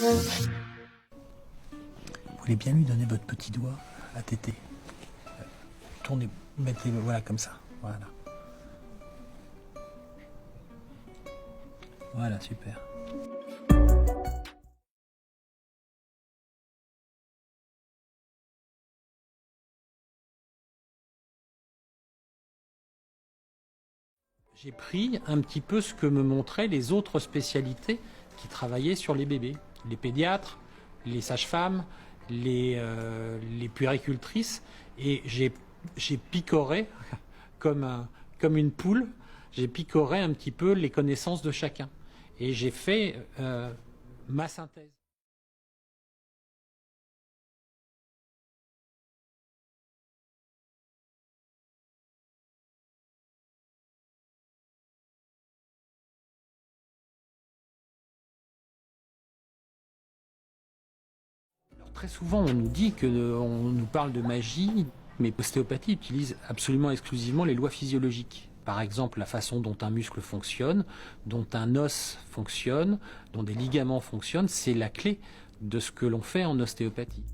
Vous voulez bien lui donner votre petit doigt à téter. Tournez, mettez, voilà, comme ça. Voilà. Voilà, super. J'ai pris un petit peu ce que me montraient les autres spécialités qui travaillaient sur les bébés. Les pédiatres, les sages-femmes, les puéricultrices. Et j'ai picoré, comme une poule, j'ai picoré un petit peu les connaissances de chacun. Et j'ai fait ma synthèse. Très souvent, on nous dit qu'on nous parle de magie, mais l'ostéopathie utilise absolument exclusivement les lois physiologiques. Par exemple, la façon dont un muscle fonctionne, dont un os fonctionne, dont des ligaments fonctionnent, c'est la clé de ce que l'on fait en ostéopathie.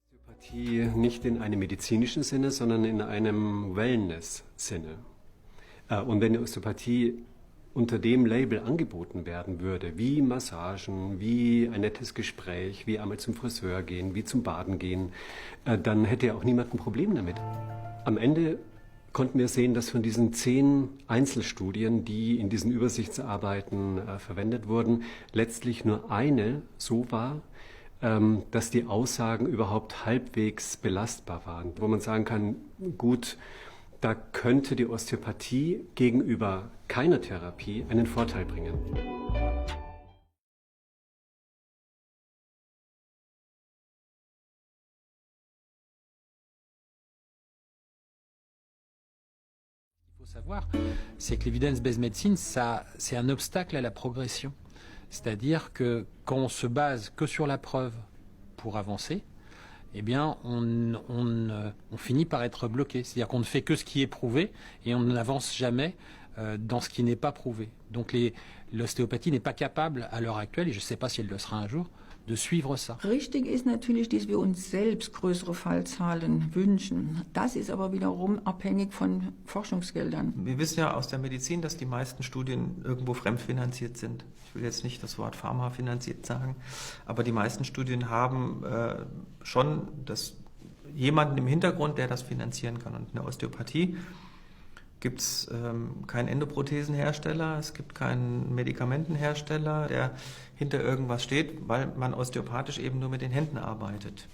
Osteopathie nicht in einem medizinischen Sinne, sondern in einem Wellness-Sinne. Und wenn die Osteopathie unter dem Label angeboten werden würde, wie Massagen, wie ein nettes Gespräch, wie einmal zum Friseur gehen, wie zum Baden gehen, dann hätte ja auch niemand ein Problem damit. Am Ende konnten wir sehen, dass von diesen 10 Einzelstudien, die in diesen Übersichtsarbeiten verwendet wurden, letztlich nur eine so war, dass die Aussagen überhaupt halbwegs belastbar waren. Wo man sagen kann, gut, da könnte die Osteopathie gegenüber keiner Therapie einen Vorteil bringen. Il faut savoir, c'est que l'evidence-based medicine, c'est un obstacle à la progression. C'est-à-dire que quand on se base que sur la preuve pour avancer, eh bien, on finit par être bloqué. C'est-à-dire qu'on ne fait que ce qui est prouvé et on n'avance jamais dans ce qui n'est pas prouvé. Donc l'ostéopathie n'est pas capable à l'heure actuelle, et je ne sais pas si elle le sera un jour, de suivre ça. Richtig ist natürlich, dass wir uns selbst größere Fallzahlen wünschen. Das ist aber wiederum abhängig von Forschungsgeldern. Wir wissen ja aus der Medizin, dass die meisten Studien irgendwo fremdfinanziert sind. Ich will jetzt nicht das Wort pharmafinanziert sagen, aber die meisten Studien haben schon jemanden im Hintergrund, der das finanzieren kann. Und in der Osteopathie gibt es keinen Endoprothesenhersteller, es gibt keinen Medikamentenhersteller, der hinter irgendwas steht, weil man osteopathisch eben nur mit den Händen arbeitet.